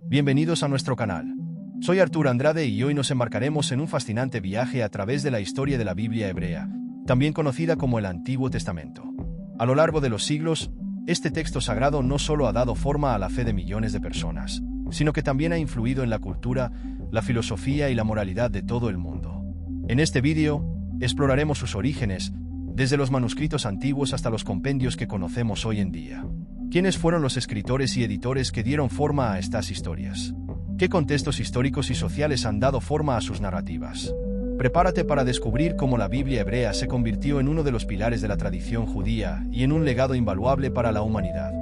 Bienvenidos a nuestro canal. Soy Artur Andrade y hoy nos embarcaremos en un fascinante viaje a través de la historia de la Biblia hebrea, también conocida como el Antiguo Testamento. A lo largo de los siglos, este texto sagrado no solo ha dado forma a la fe de millones de personas, sino que también ha influido en la cultura, la filosofía y la moralidad de todo el mundo. En este vídeo, exploraremos sus orígenes, desde los manuscritos antiguos hasta los compendios que conocemos hoy en día. ¿Quiénes fueron los escritores y editores que dieron forma a estas historias? ¿Qué contextos históricos y sociales han dado forma a sus narrativas? Prepárate para descubrir cómo la Biblia hebrea se convirtió en uno de los pilares de la tradición judía y en un legado invaluable para la humanidad.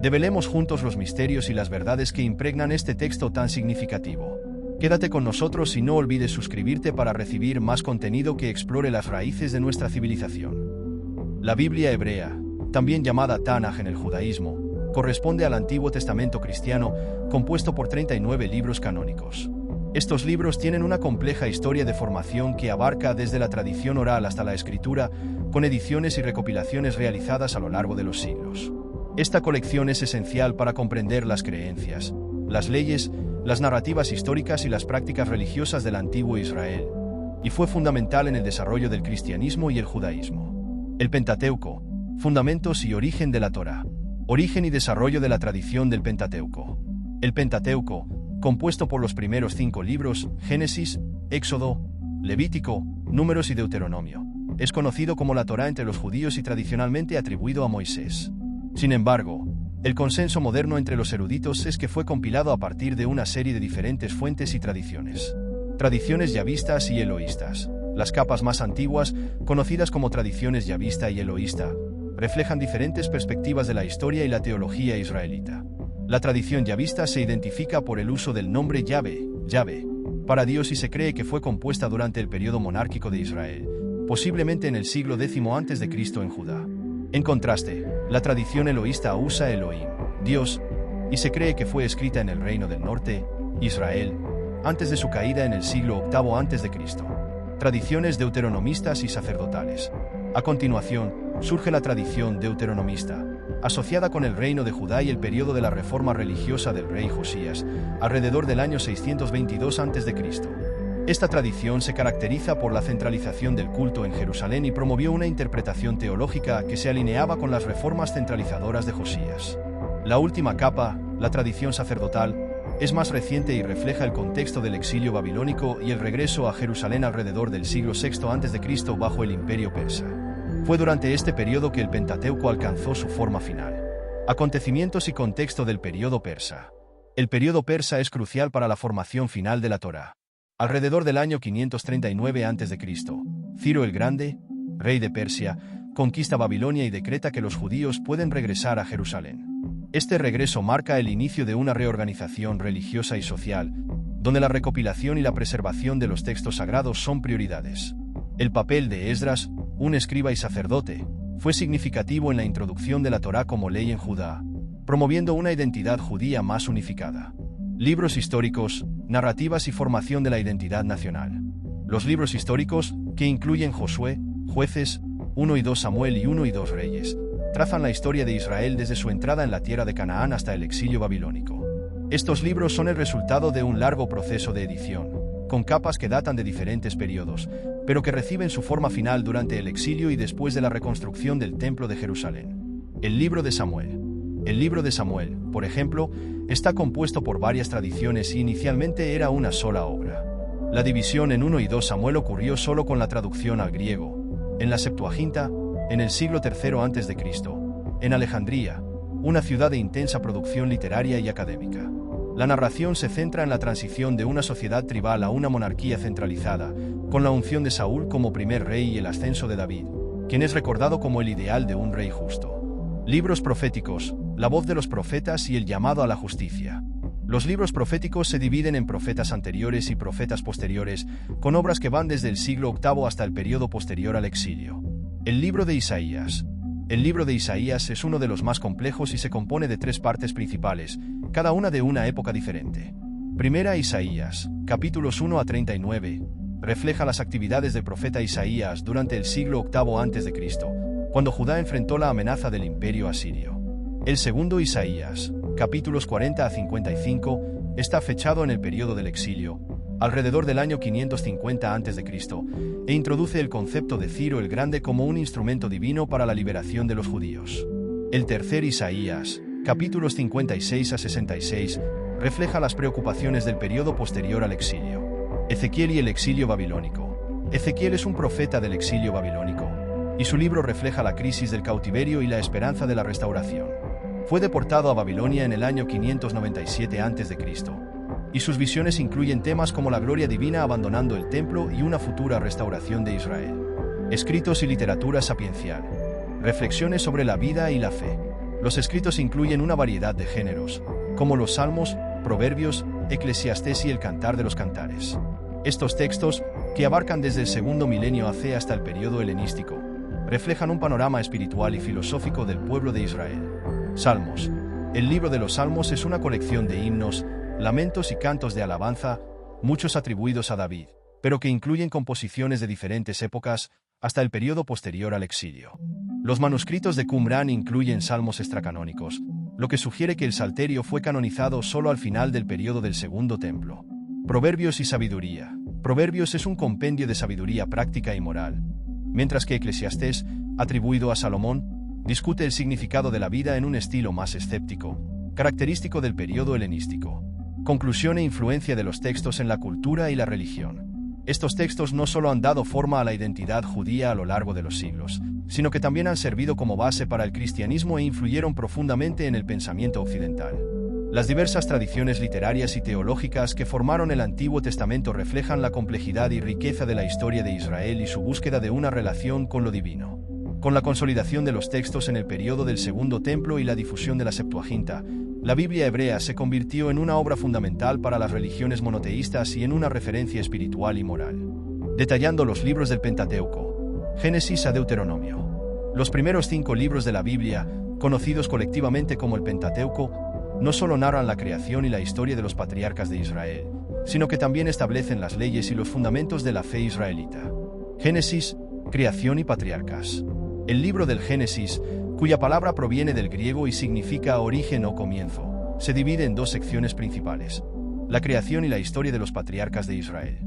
Develemos juntos los misterios y las verdades que impregnan este texto tan significativo. Quédate con nosotros y no olvides suscribirte para recibir más contenido que explore las raíces de nuestra civilización. La Biblia hebrea, también llamada Tanaj en el judaísmo, corresponde al Antiguo Testamento cristiano, compuesto por 39 libros canónicos. Estos libros tienen una compleja historia de formación que abarca desde la tradición oral hasta la escritura, con ediciones y recopilaciones realizadas a lo largo de los siglos. Esta colección es esencial para comprender las creencias, las leyes, las narrativas históricas y las prácticas religiosas del antiguo Israel, y fue fundamental en el desarrollo del cristianismo y el judaísmo. El Pentateuco, fundamentos y origen de la Torá. Origen y desarrollo de la tradición del Pentateuco. El Pentateuco, compuesto por los primeros 5 libros, Génesis, Éxodo, Levítico, Números y Deuteronomio, es conocido como la Torá entre los judíos y tradicionalmente atribuido a Moisés. Sin embargo, el consenso moderno entre los eruditos es que fue compilado a partir de una serie de diferentes fuentes y tradiciones. Tradiciones yavistas y eloístas. Las capas más antiguas, conocidas como tradiciones yavista y eloísta, reflejan diferentes perspectivas de la historia y la teología israelita. La tradición yavista se identifica por el uso del nombre Yahvé, para Dios, y se cree que fue compuesta durante el periodo monárquico de Israel, posiblemente en el siglo X a.C. en Judá. En contraste, la tradición eloísta usa Elohim, Dios, y se cree que fue escrita en el Reino del Norte, Israel, antes de su caída en el siglo VIII a.C. Tradiciones deuteronomistas y sacerdotales. A continuación, surge la tradición deuteronomista, asociada con el reino de Judá y el periodo de la reforma religiosa del rey Josías, alrededor del año 622 a.C. Esta tradición se caracteriza por la centralización del culto en Jerusalén y promovió una interpretación teológica que se alineaba con las reformas centralizadoras de Josías. La última capa, la tradición sacerdotal, es más reciente y refleja el contexto del exilio babilónico y el regreso a Jerusalén alrededor del siglo VI a.C. bajo el imperio persa. Fue durante este periodo que el Pentateuco alcanzó su forma final. Acontecimientos y contexto del periodo persa. El periodo persa es crucial para la formación final de la Torá. Alrededor del año 539 a.C., Ciro el Grande, rey de Persia, conquista Babilonia y decreta que los judíos pueden regresar a Jerusalén. Este regreso marca el inicio de una reorganización religiosa y social, donde la recopilación y la preservación de los textos sagrados son prioridades. El papel de Esdras, un escriba y sacerdote, fue significativo en la introducción de la Torá como ley en Judá, promoviendo una identidad judía más unificada. Libros históricos, narrativas y formación de la identidad nacional. Los libros históricos, que incluyen Josué, Jueces, 1 y 2 Samuel y 1 y 2 Reyes, trazan la historia de Israel desde su entrada en la tierra de Canaán hasta el exilio babilónico. Estos libros son el resultado de un largo proceso de edición, con capas que datan de diferentes periodos, pero que reciben su forma final durante el exilio y después de la reconstrucción del Templo de Jerusalén. El libro de Samuel. El libro de Samuel, por ejemplo, está compuesto por varias tradiciones y inicialmente era una sola obra. La división en 1 y 2 Samuel ocurrió solo con la traducción al griego. En la Septuaginta, en el siglo III a.C., en Alejandría, una ciudad de intensa producción literaria y académica. La narración se centra en la transición de una sociedad tribal a una monarquía centralizada, con la unción de Saúl como primer rey y el ascenso de David, quien es recordado como el ideal de un rey justo. Libros proféticos, la voz de los profetas y el llamado a la justicia. Los libros proféticos se dividen en profetas anteriores y profetas posteriores, con obras que van desde el siglo VIII hasta el periodo posterior al exilio. El libro de Isaías. El libro de Isaías es uno de los más complejos y se compone de 3 partes principales, cada una de una época diferente. Primera, Isaías, capítulos 1 a 39, refleja las actividades del profeta Isaías durante el siglo VIII a.C., cuando Judá enfrentó la amenaza del imperio asirio. El segundo, Isaías, capítulos 40 a 55, está fechado en el periodo del exilio, alrededor del año 550 a.C., e introduce el concepto de Ciro el Grande como un instrumento divino para la liberación de los judíos. El tercer Isaías, capítulos 56 a 66, refleja las preocupaciones del periodo posterior al exilio. Ezequiel y el exilio babilónico. Ezequiel es un profeta del exilio babilónico, y su libro refleja la crisis del cautiverio y la esperanza de la restauración. Fue deportado a Babilonia en el año 597 a.C., y sus visiones incluyen temas como la gloria divina abandonando el templo y una futura restauración de Israel. Escritos y literatura sapiencial. Reflexiones sobre la vida y la fe. Los escritos incluyen una variedad de géneros, como los Salmos, Proverbios, Eclesiastés y el Cantar de los Cantares. Estos textos, que abarcan desde el segundo milenio AC hasta el periodo helenístico, reflejan un panorama espiritual y filosófico del pueblo de Israel. Salmos. El libro de los Salmos es una colección de himnos, lamentos y cantos de alabanza, muchos atribuidos a David, pero que incluyen composiciones de diferentes épocas hasta el periodo posterior al exilio. Los manuscritos de Qumrán incluyen salmos extracanónicos, lo que sugiere que el Salterio fue canonizado solo al final del periodo del Segundo Templo. Proverbios y sabiduría. Proverbios es un compendio de sabiduría práctica y moral, mientras que Eclesiastés, atribuido a Salomón, discute el significado de la vida en un estilo más escéptico, característico del periodo helenístico. Conclusión e influencia de los textos en la cultura y la religión. Estos textos no solo han dado forma a la identidad judía a lo largo de los siglos, sino que también han servido como base para el cristianismo e influyeron profundamente en el pensamiento occidental. Las diversas tradiciones literarias y teológicas que formaron el Antiguo Testamento reflejan la complejidad y riqueza de la historia de Israel y su búsqueda de una relación con lo divino. Con la consolidación de los textos en el periodo del Segundo Templo y la difusión de la Septuaginta, la Biblia hebrea se convirtió en una obra fundamental para las religiones monoteístas y en una referencia espiritual y moral. Detallando los libros del Pentateuco. Génesis a Deuteronomio. Los primeros 5 libros de la Biblia, conocidos colectivamente como el Pentateuco, no solo narran la creación y la historia de los patriarcas de Israel, sino que también establecen las leyes y los fundamentos de la fe israelita. Génesis, creación y patriarcas. El libro del Génesis, cuya palabra proviene del griego y significa origen o comienzo, se divide en 2 secciones principales: la creación y la historia de los patriarcas de Israel.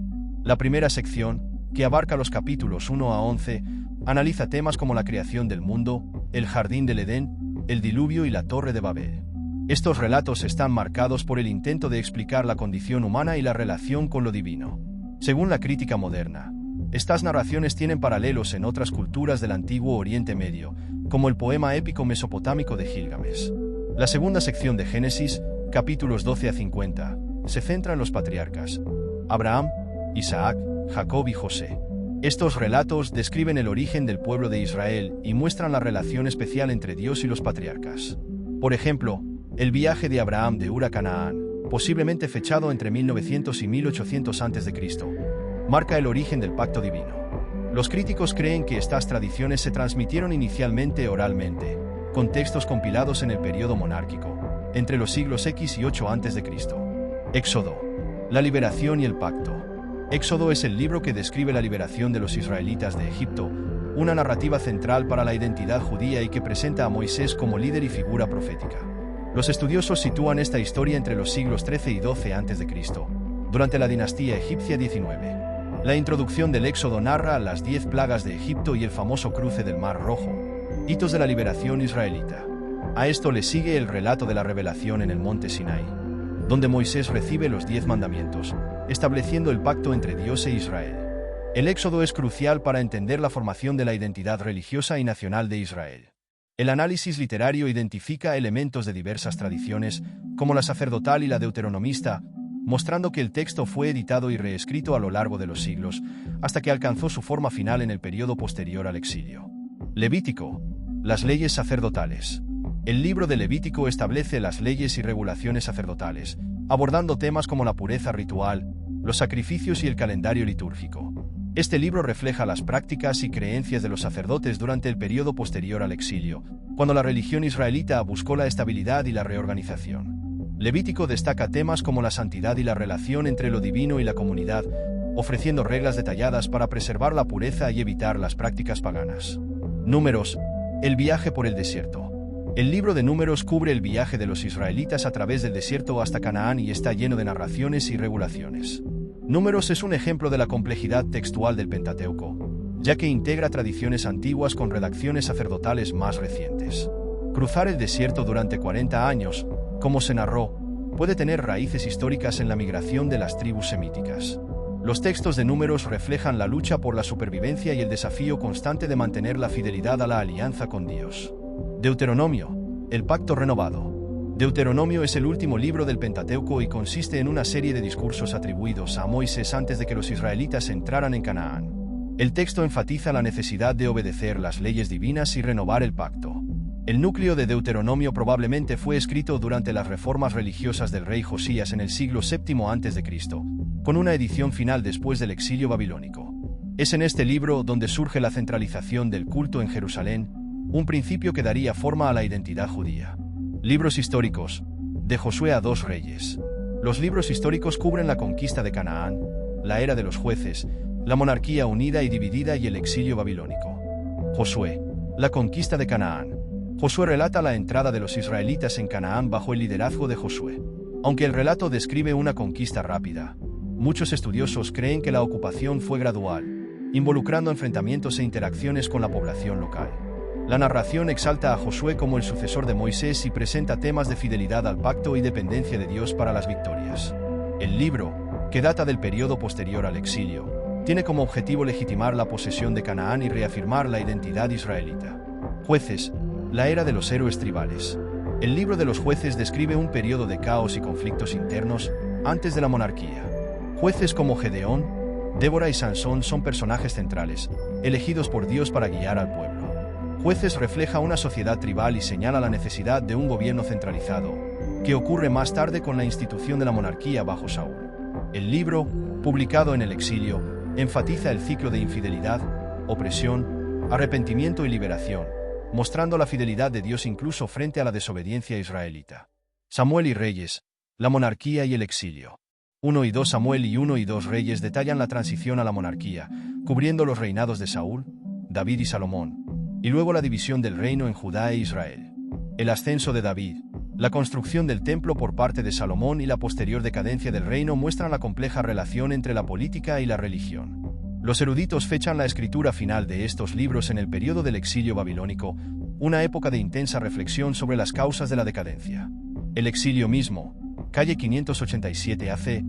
La primera sección, que abarca los capítulos 1 a 11, analiza temas como la creación del mundo, el jardín del Edén, el diluvio y la torre de Babel. Estos relatos están marcados por el intento de explicar la condición humana y la relación con lo divino. Según la crítica moderna, estas narraciones tienen paralelos en otras culturas del antiguo Oriente Medio, como el poema épico mesopotámico de Gilgamesh. La segunda sección de Génesis, capítulos 12 a 50, se centra en los patriarcas: Abraham, Isaac, Jacob y José. Estos relatos describen el origen del pueblo de Israel y muestran la relación especial entre Dios y los patriarcas. Por ejemplo, el viaje de Abraham de Ur a Canaán, posiblemente fechado entre 1900 y 1800 a.C., marca el origen del pacto divino. Los críticos creen que estas tradiciones se transmitieron inicialmente oralmente, con textos compilados en el periodo monárquico, entre los siglos X y 8 a.C. Éxodo. La liberación y el pacto. Éxodo es el libro que describe la liberación de los israelitas de Egipto, una narrativa central para la identidad judía y que presenta a Moisés como líder y figura profética. Los estudiosos sitúan esta historia entre los siglos XIII y XII a.C., durante la dinastía egipcia 19. La introducción del Éxodo narra las 10 plagas de Egipto y el famoso cruce del Mar Rojo, hitos de la liberación israelita. A esto le sigue el relato de la revelación en el monte Sinai, donde Moisés recibe los 10 mandamientos, estableciendo el pacto entre Dios e Israel. El Éxodo es crucial para entender la formación de la identidad religiosa y nacional de Israel. El análisis literario identifica elementos de diversas tradiciones, como la sacerdotal y la deuteronomista, mostrando que el texto fue editado y reescrito a lo largo de los siglos, hasta que alcanzó su forma final en el periodo posterior al exilio. Levítico. Las leyes sacerdotales. El libro de Levítico establece las leyes y regulaciones sacerdotales, abordando temas como la pureza ritual, los sacrificios y el calendario litúrgico. Este libro refleja las prácticas y creencias de los sacerdotes durante el periodo posterior al exilio, cuando la religión israelita buscó la estabilidad y la reorganización. Levítico destaca temas como la santidad y la relación entre lo divino y la comunidad, ofreciendo reglas detalladas para preservar la pureza y evitar las prácticas paganas. Números. El viaje por el desierto. El libro de Números cubre el viaje de los israelitas a través del desierto hasta Canaán y está lleno de narraciones y regulaciones. Números es un ejemplo de la complejidad textual del Pentateuco, ya que integra tradiciones antiguas con redacciones sacerdotales más recientes. Cruzar el desierto durante 40 años, como se narró, puede tener raíces históricas en la migración de las tribus semíticas. Los textos de Números reflejan la lucha por la supervivencia y el desafío constante de mantener la fidelidad a la alianza con Dios. Deuteronomio, el pacto renovado. Deuteronomio es el último libro del Pentateuco y consiste en una serie de discursos atribuidos a Moisés antes de que los israelitas entraran en Canaán. El texto enfatiza la necesidad de obedecer las leyes divinas y renovar el pacto. El núcleo de Deuteronomio probablemente fue escrito durante las reformas religiosas del rey Josías en el siglo VII a.C., con una edición final después del exilio babilónico. Es en este libro donde surge la centralización del culto en Jerusalén, un principio que daría forma a la identidad judía. Libros históricos. De Josué a 2 reyes. Los libros históricos cubren la conquista de Canaán, la era de los jueces, la monarquía unida y dividida y el exilio babilónico. Josué. La conquista de Canaán. Josué relata la entrada de los israelitas en Canaán bajo el liderazgo de Josué. Aunque el relato describe una conquista rápida, muchos estudiosos creen que la ocupación fue gradual, involucrando enfrentamientos e interacciones con la población local. La narración exalta a Josué como el sucesor de Moisés y presenta temas de fidelidad al pacto y dependencia de Dios para las victorias. El libro, que data del periodo posterior al exilio, tiene como objetivo legitimar la posesión de Canaán y reafirmar la identidad israelita. Jueces. La era de los héroes tribales. El libro de los jueces describe un periodo de caos y conflictos internos antes de la monarquía. Jueces como Gedeón, Débora y Sansón son personajes centrales, elegidos por Dios para guiar al pueblo. Jueces refleja una sociedad tribal y señala la necesidad de un gobierno centralizado, que ocurre más tarde con la institución de la monarquía bajo Saúl. El libro, publicado en el exilio, enfatiza el ciclo de infidelidad, opresión, arrepentimiento y liberación, mostrando la fidelidad de Dios incluso frente a la desobediencia israelita. Samuel y Reyes, la monarquía y el exilio. 1 y 2 Samuel y 1 y 2 Reyes detallan la transición a la monarquía, cubriendo los reinados de Saúl, David y Salomón, y luego la división del reino en Judá e Israel. El ascenso de David, la construcción del templo por parte de Salomón y la posterior decadencia del reino muestran la compleja relación entre la política y la religión. Los eruditos fechan la escritura final de estos libros en el periodo del exilio babilónico, una época de intensa reflexión sobre las causas de la decadencia. El exilio mismo, calle 587 AC,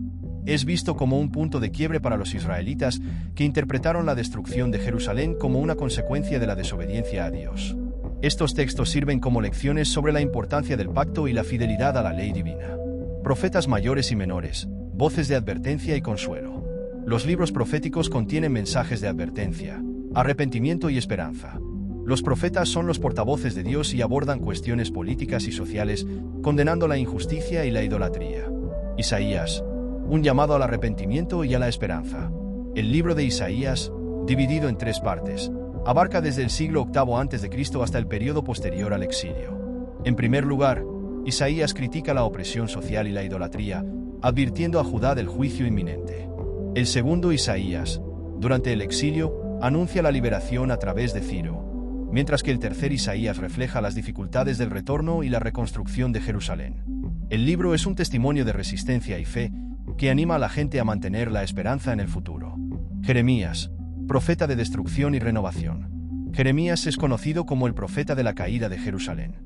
es visto como un punto de quiebre para los israelitas que interpretaron la destrucción de Jerusalén como una consecuencia de la desobediencia a Dios. Estos textos sirven como lecciones sobre la importancia del pacto y la fidelidad a la ley divina. Profetas mayores y menores, voces de advertencia y consuelo. Los libros proféticos contienen mensajes de advertencia, arrepentimiento y esperanza. Los profetas son los portavoces de Dios y abordan cuestiones políticas y sociales, condenando la injusticia y la idolatría. Isaías, un llamado al arrepentimiento y a la esperanza. El libro de Isaías, dividido en 3 partes, abarca desde el siglo VIII a.C. hasta el periodo posterior al exilio. En primer lugar, Isaías critica la opresión social y la idolatría, advirtiendo a Judá del juicio inminente. El segundo Isaías, durante el exilio, anuncia la liberación a través de Ciro, mientras que el tercer Isaías refleja las dificultades del retorno y la reconstrucción de Jerusalén. El libro es un testimonio de resistencia y fe que anima a la gente a mantener la esperanza en el futuro. Jeremías, profeta de destrucción y renovación. Jeremías es conocido como el profeta de la caída de Jerusalén.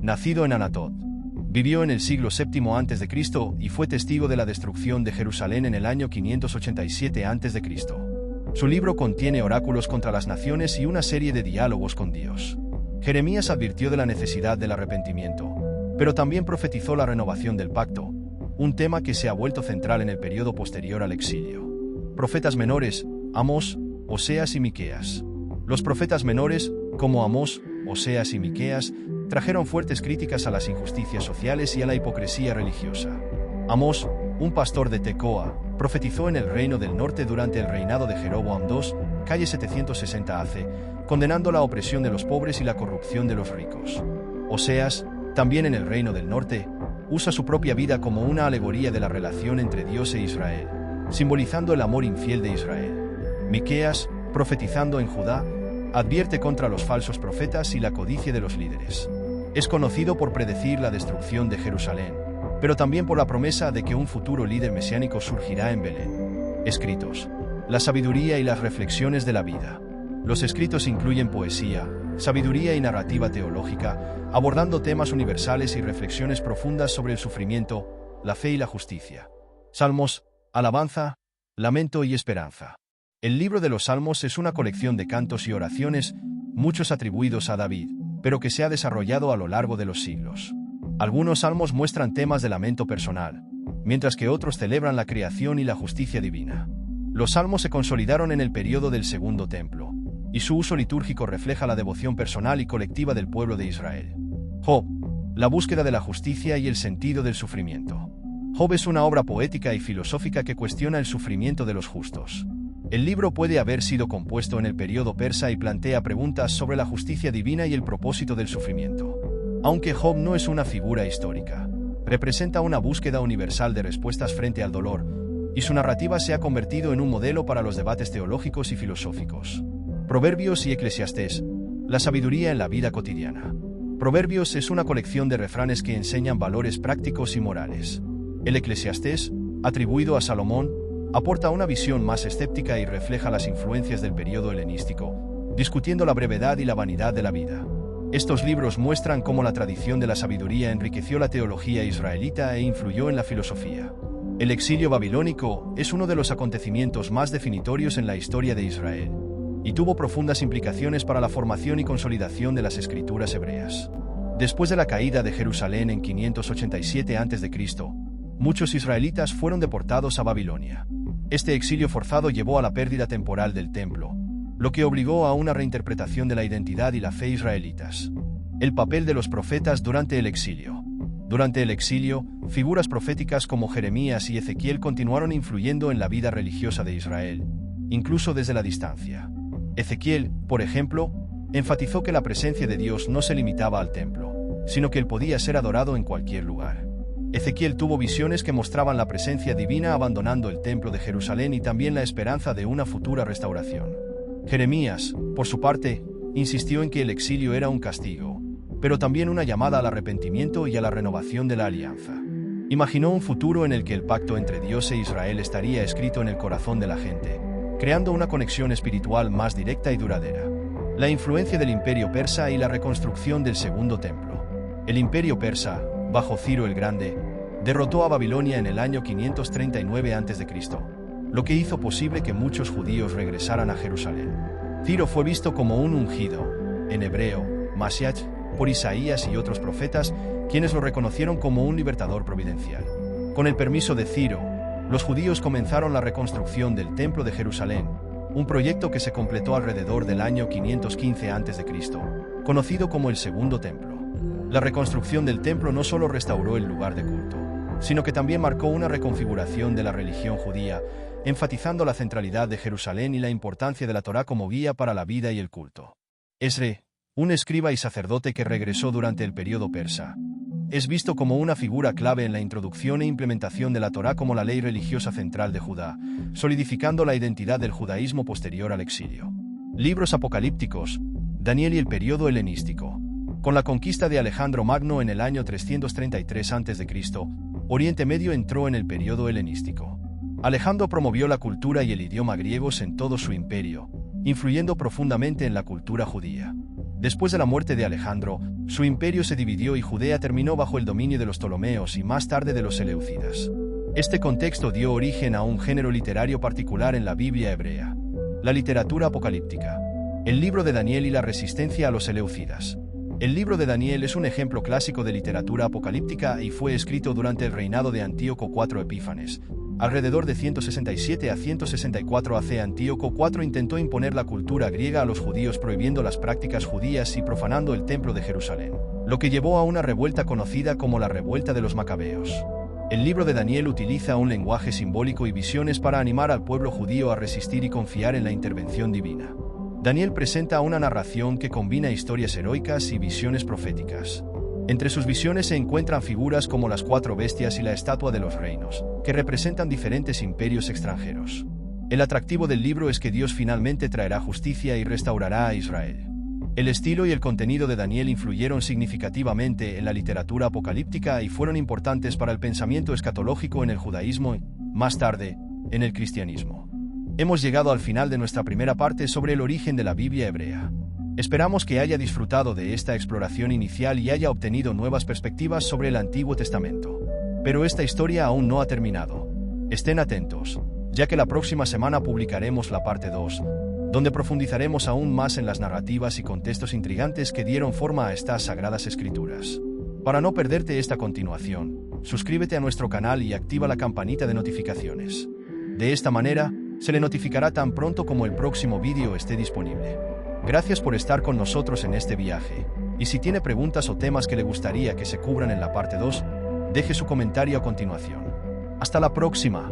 Nacido en Anatot, vivió en el siglo VII a.C. y fue testigo de la destrucción de Jerusalén en el año 587 a.C. Su libro contiene oráculos contra las naciones y una serie de diálogos con Dios. Jeremías advirtió de la necesidad del arrepentimiento, pero también profetizó la renovación del pacto, un tema que se ha vuelto central en el periodo posterior al exilio. Profetas menores, Amós, Oseas y Miqueas. Los profetas menores, como Amós, Oseas y Miqueas, trajeron fuertes críticas a las injusticias sociales y a la hipocresía religiosa. Amós, un pastor de Tecoa, profetizó en el reino del norte durante el reinado de Jeroboam II, calle 760 AC, condenando la opresión de los pobres y la corrupción de los ricos. Oseas, también en el reino del norte, usa su propia vida como una alegoría de la relación entre Dios e Israel, simbolizando el amor infiel de Israel. Miqueas, profetizando en Judá, advierte contra los falsos profetas y la codicia de los líderes. Es conocido por predecir la destrucción de Jerusalén, pero también por la promesa de que un futuro líder mesiánico surgirá en Belén. Escritos: la sabiduría y las reflexiones de la vida. Los escritos incluyen poesía, sabiduría y narrativa teológica, abordando temas universales y reflexiones profundas sobre el sufrimiento, la fe y la justicia. Salmos, alabanza, lamento y esperanza. El libro de los Salmos es una colección de cantos y oraciones, muchos atribuidos a David, pero que se ha desarrollado a lo largo de los siglos. Algunos salmos muestran temas de lamento personal, mientras que otros celebran la creación y la justicia divina. Los salmos se consolidaron en el período del Segundo Templo, y su uso litúrgico refleja la devoción personal y colectiva del pueblo de Israel. Job, la búsqueda de la justicia y el sentido del sufrimiento. Job es una obra poética y filosófica que cuestiona el sufrimiento de los justos. El libro puede haber sido compuesto en el período persa y plantea preguntas sobre la justicia divina y el propósito del sufrimiento. Aunque Job no es una figura histórica, representa una búsqueda universal de respuestas frente al dolor, y su narrativa se ha convertido en un modelo para los debates teológicos y filosóficos. Proverbios y Eclesiastés, la sabiduría en la vida cotidiana. Proverbios es una colección de refranes que enseñan valores prácticos y morales. El Eclesiastés, atribuido a Salomón, aporta una visión más escéptica y refleja las influencias del período helenístico, discutiendo la brevedad y la vanidad de la vida. Estos libros muestran cómo la tradición de la sabiduría enriqueció la teología israelita e influyó en la filosofía. El exilio babilónico es uno de los acontecimientos más definitorios en la historia de Israel, y tuvo profundas implicaciones para la formación y consolidación de las escrituras hebreas. Después de la caída de Jerusalén en 587 a.C., muchos israelitas fueron deportados a Babilonia. Este exilio forzado llevó a la pérdida temporal del templo, lo que obligó a una reinterpretación de la identidad y la fe israelitas. El papel de los profetas durante el exilio. Durante el exilio, figuras proféticas como Jeremías y Ezequiel continuaron influyendo en la vida religiosa de Israel, incluso desde la distancia. Ezequiel, por ejemplo, enfatizó que la presencia de Dios no se limitaba al templo, sino que él podía ser adorado en cualquier lugar. Ezequiel tuvo visiones que mostraban la presencia divina abandonando el templo de Jerusalén y también la esperanza de una futura restauración. Jeremías, por su parte, insistió en que el exilio era un castigo, pero también una llamada al arrepentimiento y a la renovación de la alianza. Imaginó un futuro en el que el pacto entre Dios e Israel estaría escrito en el corazón de la gente, creando una conexión espiritual más directa y duradera. La influencia del Imperio Persa y la reconstrucción del Segundo Templo. El Imperio Persa, bajo Ciro el Grande, derrotó a Babilonia en el año 539 a.C., lo que hizo posible que muchos judíos regresaran a Jerusalén. Ciro fue visto como un ungido, en hebreo, Mashiach, por Isaías y otros profetas, quienes lo reconocieron como un libertador providencial. Con el permiso de Ciro, los judíos comenzaron la reconstrucción del Templo de Jerusalén, un proyecto que se completó alrededor del año 515 a.C., conocido como el Segundo Templo. La reconstrucción del templo no solo restauró el lugar de culto, sino que también marcó una reconfiguración de la religión judía, enfatizando la centralidad de Jerusalén y la importancia de la Torá como guía para la vida y el culto. Esre, un escriba y sacerdote que regresó durante el período persa, es visto como una figura clave en la introducción e implementación de la Torá como la ley religiosa central de Judá, solidificando la identidad del judaísmo posterior al exilio. Libros apocalípticos, Daniel y el período helenístico. Con la conquista de Alejandro Magno en el año 333 a.C., Oriente Medio entró en el período helenístico. Alejandro promovió la cultura y el idioma griegos en todo su imperio, influyendo profundamente en la cultura judía. Después de la muerte de Alejandro, su imperio se dividió y Judea terminó bajo el dominio de los Ptolomeos y más tarde de los Seleucidas. Este contexto dio origen a un género literario particular en la Biblia hebrea: la literatura apocalíptica. El libro de Daniel y la resistencia a los Seleucidas. El libro de Daniel es un ejemplo clásico de literatura apocalíptica y fue escrito durante el reinado de Antíoco IV Epífanes. Alrededor de 167 a 164 AC, Antíoco IV intentó imponer la cultura griega a los judíos prohibiendo las prácticas judías y profanando el templo de Jerusalén, lo que llevó a una revuelta conocida como la Revuelta de los Macabeos. El libro de Daniel utiliza un lenguaje simbólico y visiones para animar al pueblo judío a resistir y confiar en la intervención divina. Daniel presenta una narración que combina historias heroicas y visiones proféticas. Entre sus visiones se encuentran figuras como las 4 bestias y la estatua de los reinos, que representan diferentes imperios extranjeros. El atractivo del libro es que Dios finalmente traerá justicia y restaurará a Israel. El estilo y el contenido de Daniel influyeron significativamente en la literatura apocalíptica y fueron importantes para el pensamiento escatológico en el judaísmo y, más tarde, en el cristianismo. Hemos llegado al final de nuestra primera parte sobre el origen de la Biblia hebrea. Esperamos que haya disfrutado de esta exploración inicial y haya obtenido nuevas perspectivas sobre el Antiguo Testamento. Pero esta historia aún no ha terminado. Estén atentos, ya que la próxima semana publicaremos la parte 2, donde profundizaremos aún más en las narrativas y contextos intrigantes que dieron forma a estas sagradas escrituras. Para no perderte esta continuación, suscríbete a nuestro canal y activa la campanita de notificaciones. De esta manera, se le notificará tan pronto como el próximo vídeo esté disponible. Gracias por estar con nosotros en este viaje, y si tiene preguntas o temas que le gustaría que se cubran en la parte 2, deje su comentario a continuación. Hasta la próxima.